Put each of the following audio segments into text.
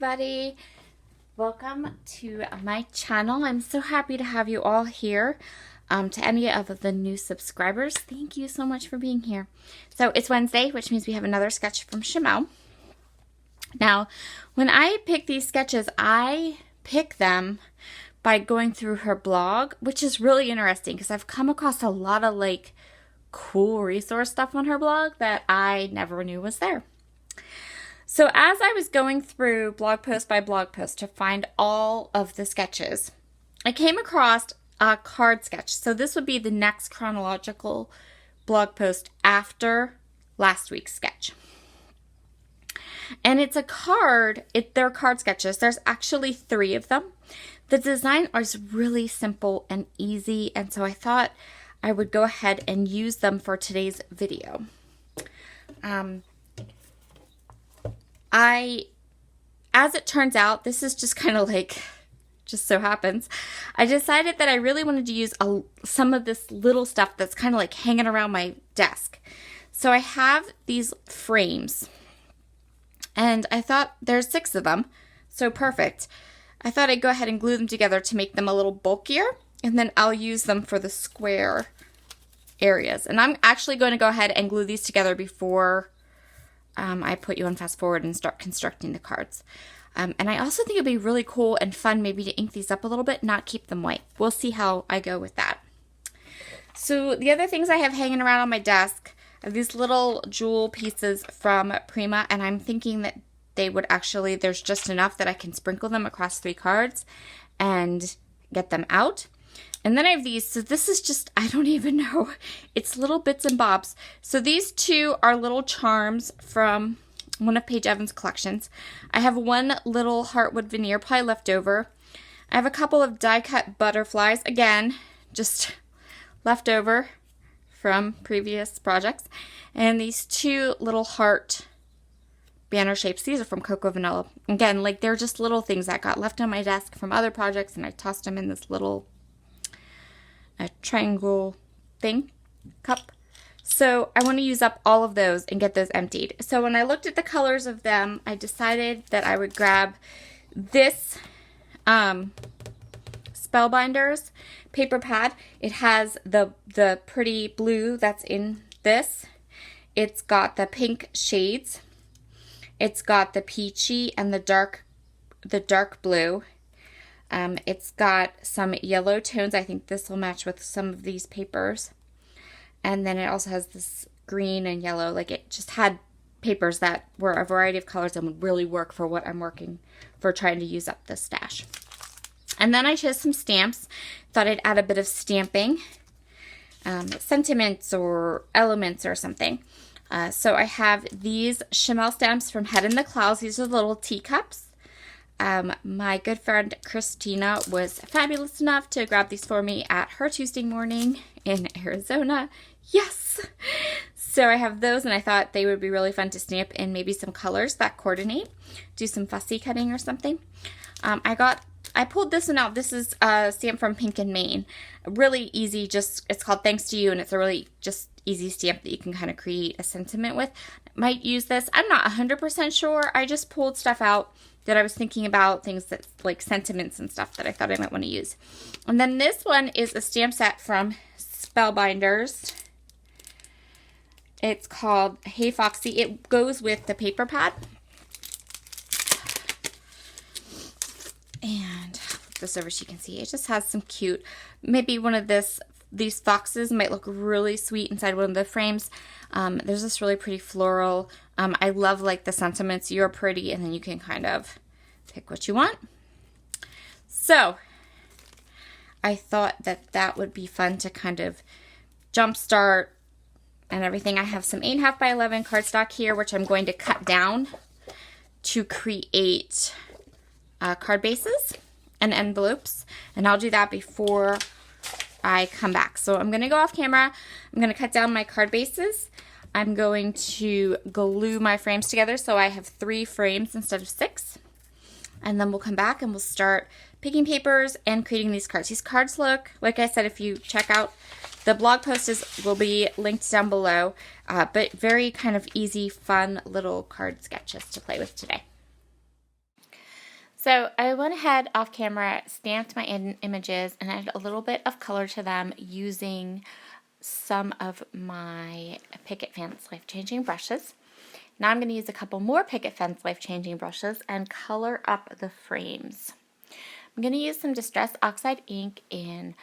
everybody. Welcome to my channel. I'm so happy to have you all here. To any of the new subscribers, thank you so much for being here. So it's Wednesday, which means we have another sketch from Shimelle. Now, when I pick these sketches, I pick them by going through her blog, which is really interesting because I've come across a lot of like cool resource stuff on her blog that I never knew was there. So as I was going through blog post by blog post to find all of the sketches, I came across a card sketch. So this would be the next chronological blog post after last week's sketch. And it's a card, they're card sketches. There's actually 3 of them. The design is really simple and easy, and so I thought I would go ahead and use them for today's video. As it turns out, this is just kind of like, just so happens, I decided that I really wanted to use some of this little stuff that's kind of like hanging around my desk. So I have these frames, and I thought there's 6 of them, so perfect. I thought I'd go ahead and glue them together to make them a little bulkier, and then I'll use them for the square areas. And I'm actually going to go ahead and glue these together before I put you on fast forward and start constructing the cards. And I also think it'd be really cool and fun maybe to ink these up a little bit, not keep them white. We'll see how I go with that. So the other things I have hanging around on my desk are these little jewel pieces from Prima, and I'm thinking that they would actually, there's just enough that I can sprinkle them across 3 cards and get them out. And then I have these, so this is just, I don't even know, it's little bits and bobs. So these 2 are little charms from one of Paige Evans' collections. I have one little heartwood veneer pie left over. I have a couple of die-cut butterflies, again, just left over from previous projects. And these 2 little heart banner shapes. These are from Cocoa Vanilla. Again, like they're just little things that got left on my desk from other projects, and I tossed them in this little triangle thing, cup. So I want to use up all of those and get those emptied. So when I looked at the colors of them, I decided that I would grab this Spellbinders paper pad. It has the pretty blue that's in this. It's got the pink shades. It's got the peachy and the dark blue. It's got some yellow tones. I think this will match with some of these papers. And then it also has this green and yellow. Like it just had papers that were a variety of colors and would really work for what I'm working for, trying to use up this stash. And then I chose some stamps. Thought I'd add a bit of stamping, sentiments or elements or something. So I have these Shimelle stamps from Head in the Clouds. These are little teacups. My good friend Christina was fabulous enough to grab these for me at her Tuesday morning in Arizona. Yes! So I have those, and I thought they would be really fun to stamp in maybe some colors that coordinate. Do some fussy cutting or something. I pulled this one out. This is a stamp from Pink and Maine. Really easy, it's called Thanks to You, and it's a really just easy stamp that you can kind of create a sentiment with. Might use this. I'm not 100% sure. I just pulled stuff out that I was thinking about, things that like sentiments and stuff that I thought I might want to use. And then this one is a stamp set from Spellbinders. It's called Hey Foxy. It goes with the paper pad. And I'll flip this over so you can see. It just has some cute, maybe one of these foxes might look really sweet inside one of the frames. There's this really pretty floral. I love like the sentiments. You're pretty, and then you can kind of pick what you want. So I thought that would be fun to kind of jumpstart and everything. I have some 8.5 by 11 cardstock here, which I'm going to cut down to create card bases and envelopes, and I'll do that before I come back. So I'm going to go off camera. I'm going to cut down my card bases. I'm going to glue my frames together so I have 3 frames instead of 6. And then we'll come back and we'll start picking papers and creating these cards. These cards look, like I said, if you check out the blog post will be linked down below, but very kind of easy, fun little card sketches to play with today. So I went ahead off camera, stamped my images, and added a little bit of color to them using some of my Picket Fence Life Changing brushes. Now I'm going to use a couple more Picket Fence Life Changing brushes and color up the frames. I'm going to use some Distress Oxide ink in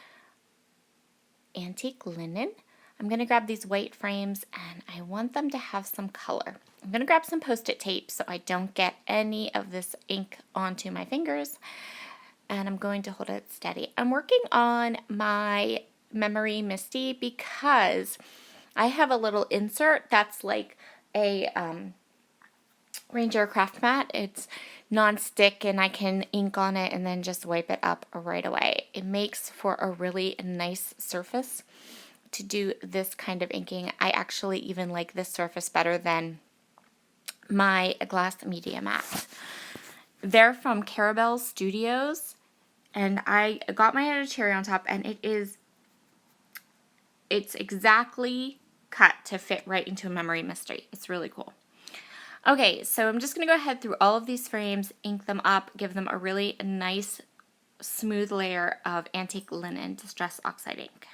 Antique Linen. I'm going to grab these white frames and I want them to have some color. I'm going to grab some Post-it tape so I don't get any of this ink onto my fingers, and I'm going to hold it steady. I'm working on my Memory Misty because I have a little insert that's like a Ranger craft mat. It's non-stick and I can ink on it and then just wipe it up right away. It makes for a really nice surface to do this kind of inking. I actually even like this surface better than my glass media mat. They're from Carabelle Studios, and I got mine at a cherry on top, and it's exactly cut to fit right into a Memory Mystery. It's really cool. Okay, so I'm just going to go ahead through all of these frames, ink them up, give them a really nice smooth layer of Antique Linen Distress Oxide ink.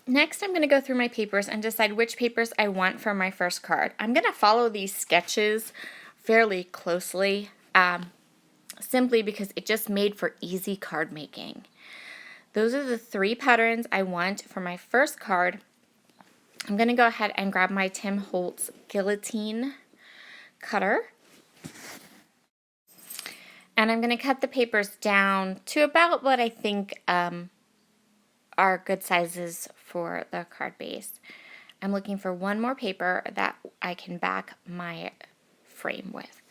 Next, I'm going to go through my papers and decide which papers I want for my first card. I'm going to follow these sketches fairly closely, simply because it just made for easy card making. Those are the 3 patterns I want for my first card. I'm going to go ahead and grab my Tim Holtz guillotine cutter. And I'm going to cut the papers down to about what I think are good sizes for the card base. I'm looking for one more paper that I can back my frame with.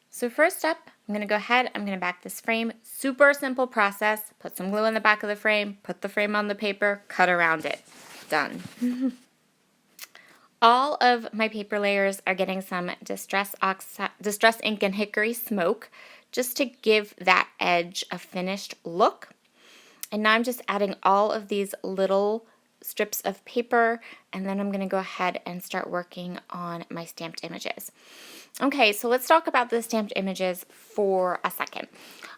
So first up, I'm going to go ahead, I'm going to back this frame. Super simple process. Put some glue on the back of the frame, put the frame on the paper, cut around it. Done. All of my paper layers are getting some Distress ink and hickory smoke just to give that edge a finished look. And now I'm just adding all of these little strips of paper, and then I'm going to go ahead and start working on my stamped images. Okay, so let's talk about the stamped images for a second.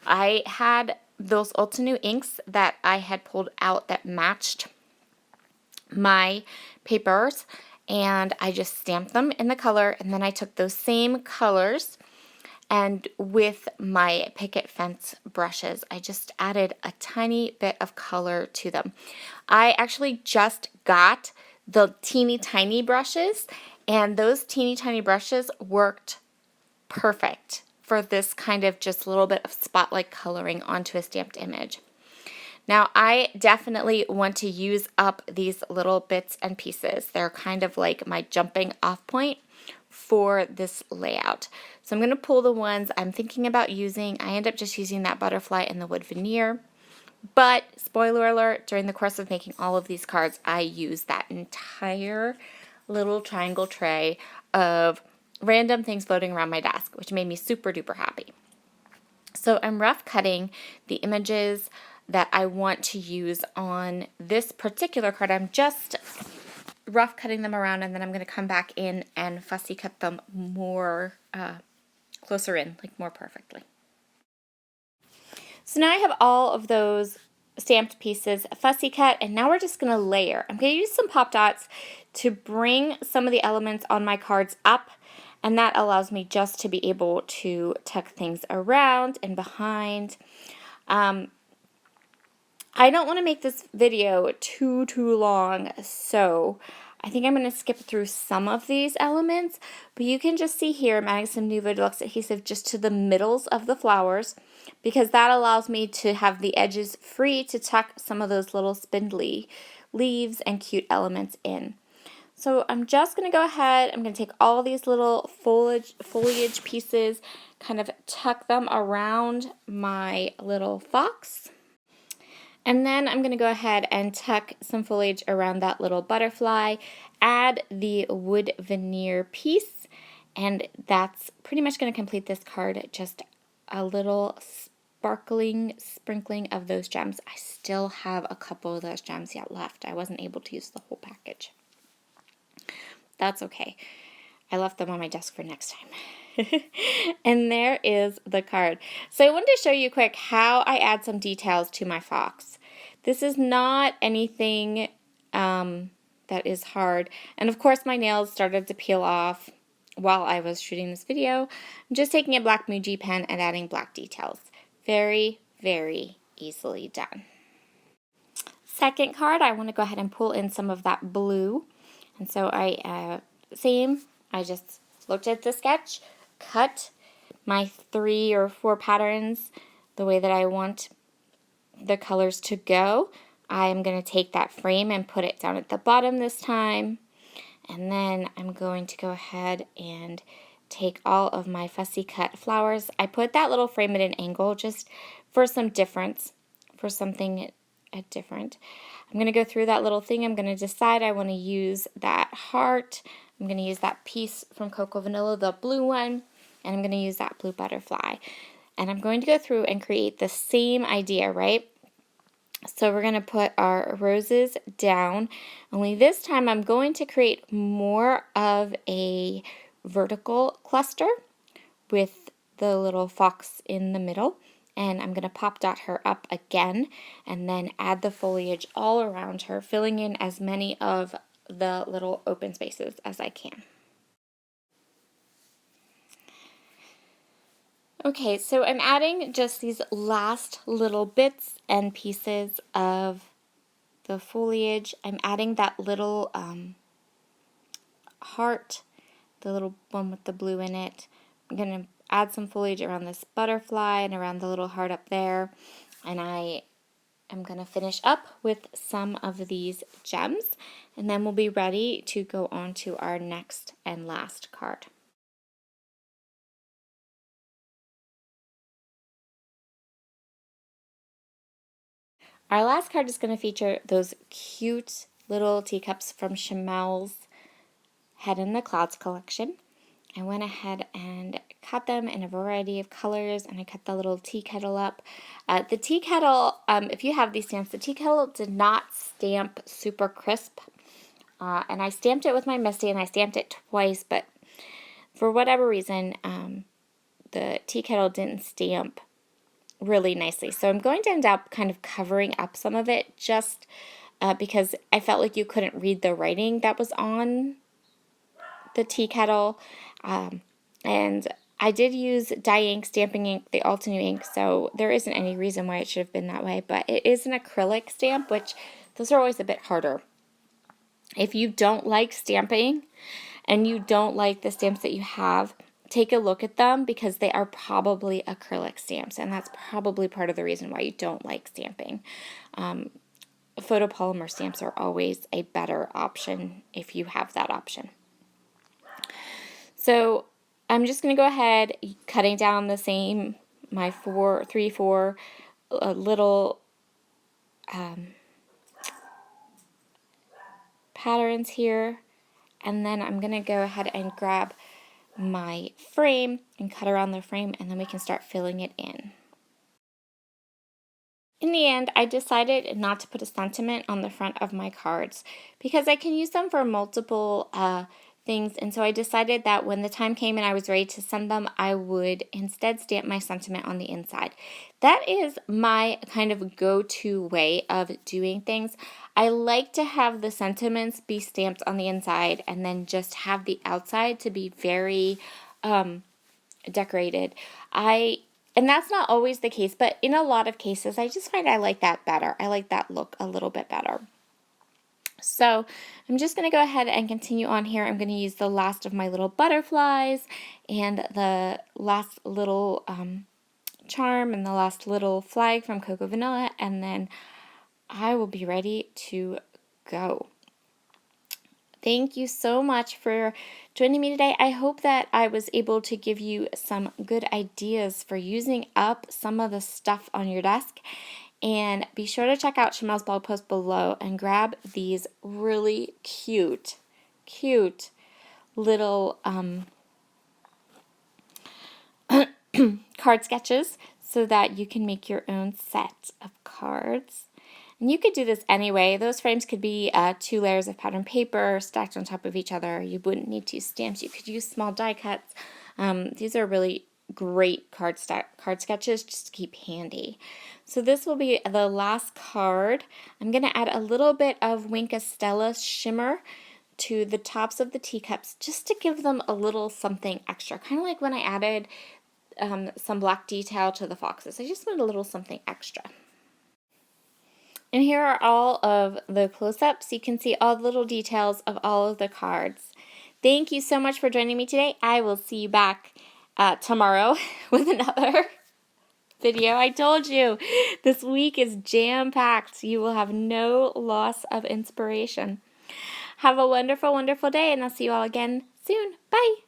I had those Ulta New inks that I had pulled out that matched my papers, and I just stamped them in the color, and then I took those same colors and with my Picket Fence brushes, I just added a tiny bit of color to them. I actually just got the teeny tiny brushes, and those teeny tiny brushes worked perfect for this kind of just little bit of spotlight coloring onto a stamped image. Now, I definitely want to use up these little bits and pieces. They're kind of like my jumping off point for this layout. So I'm going to pull the ones I'm thinking about using. I end up just using that butterfly and the wood veneer. But, spoiler alert, during the course of making all of these cards, I used that entire little triangle tray of random things floating around my desk, which made me super duper happy. So I'm rough cutting the images that I want to use on this particular card. I'm just rough cutting them around, and then I'm going to come back in and fussy cut them more closer in, like more perfectly. So now I have all of those stamped pieces fussy cut, and now we're just going to layer. I'm going to use some pop dots to bring some of the elements on my cards up, and that allows me just to be able to tuck things around and behind. I don't want to make this video too long, so I think I'm going to skip through some of these elements, but you can just see here I'm adding some Nuvo Deluxe adhesive just to the middles of the flowers, because that allows me to have the edges free to tuck some of those little spindly leaves and cute elements in. So I'm just going to go ahead, I'm going to take all these little foliage pieces, kind of tuck them around my little fox. And then I'm going to go ahead and tuck some foliage around that little butterfly, add the wood veneer piece, and that's pretty much going to complete this card. Just a little sprinkling of those gems. I still have a couple of those gems yet left. I wasn't able to use the whole package. That's okay. I left them on my desk for next time. And there is the card. So I wanted to show you quick how I add some details to my fox. This is not anything that is hard. And of course my nails started to peel off while I was shooting this video. I'm just taking a black Muji pen and adding black details. Very, very easily done. Second card, I want to go ahead and pull in some of that blue. And so I just looked at the sketch, cut my 3 or 4 patterns the way that I want the colors to go. I'm going to take that frame and put it down at the bottom this time. And then I'm going to go ahead and take all of my fussy cut flowers. I put that little frame at an angle just for some difference, for something different. I'm going to go through that little thing. I'm going to decide I want to use that heart. I'm going to use that piece from Cocoa Vanilla, the blue one, and I'm going to use that blue butterfly. And I'm going to go through and create the same idea, right? So we're going to put our roses down, only this time I'm going to create more of a vertical cluster with the little fox in the middle. And I'm going to pop dot her up again and then add the foliage all around her, filling in as many of the little open spaces as I can. Okay, so I'm adding just these last little bits and pieces of the foliage. I'm adding that little heart, the little one with the blue in it. I'm going to add some foliage around this butterfly and around the little heart up there. And I am going to finish up with some of these gems. And then we'll be ready to go on to our next and last card. Our last card is going to feature those cute little teacups from Shimelle's Head in the Clouds collection. I went ahead and cut them in a variety of colors, and I cut the little tea kettle up. The tea kettle, if you have these stamps, the tea kettle did not stamp super crisp, and I stamped it with my Misty, and I stamped it twice, but for whatever reason, the tea kettle didn't stamp really nicely. So I'm going to end up kind of covering up some of it just because I felt like you couldn't read the writing that was on the tea kettle. And I did use dye ink, stamping ink, the Altenew ink, so there isn't any reason why it should have been that way, but it is an acrylic stamp, which those are always a bit harder. If you don't like stamping and you don't like the stamps that you have, take a look at them because they are probably acrylic stamps, and that's probably part of the reason why you don't like stamping. Photopolymer stamps are always a better option if you have that option. So I'm just going to go ahead cutting down the same, my 4 little patterns here, and then I'm going to go ahead and grab my frame and cut around the frame, and then we can start filling it in. In the end, I decided not to put a sentiment on the front of my cards because I can use them for multiple things, and so I decided that when the time came and I was ready to send them, I would instead stamp my sentiment on the inside. That is my kind of go-to way of doing things. I like to have the sentiments be stamped on the inside and then just have the outside to be very decorated. And that's not always the case, but in a lot of cases, I just find I like that better. I like that look a little bit better. So I'm just going to go ahead and continue on here. I'm going to use the last of my little butterflies and the last little charm and the last little flag from Cocoa Vanilla, and then I will be ready to go. Thank you so much for joining me today. I hope that I was able to give you some good ideas for using up some of the stuff on your desk. And be sure to check out Shimelle's blog post below and grab these really cute little card sketches so that you can make your own set of cards. And you could do this anyway. Those frames could be 2 layers of pattern paper stacked on top of each other. You wouldn't need to use stamps. You could use small die cuts. These are really great card sketches just to keep handy. So this will be the last card. I'm going to add a little bit of Wink of Stella shimmer to the tops of the teacups just to give them a little something extra. Kind of like when I added some black detail to the foxes. I just wanted a little something extra. And here are all of the close-ups. You can see all the little details of all of the cards. Thank you so much for joining me today. I will see you back tomorrow with another video. I told you, this week is jam-packed. You will have no loss of inspiration. Have a wonderful, wonderful day, and I'll see you all again soon. Bye!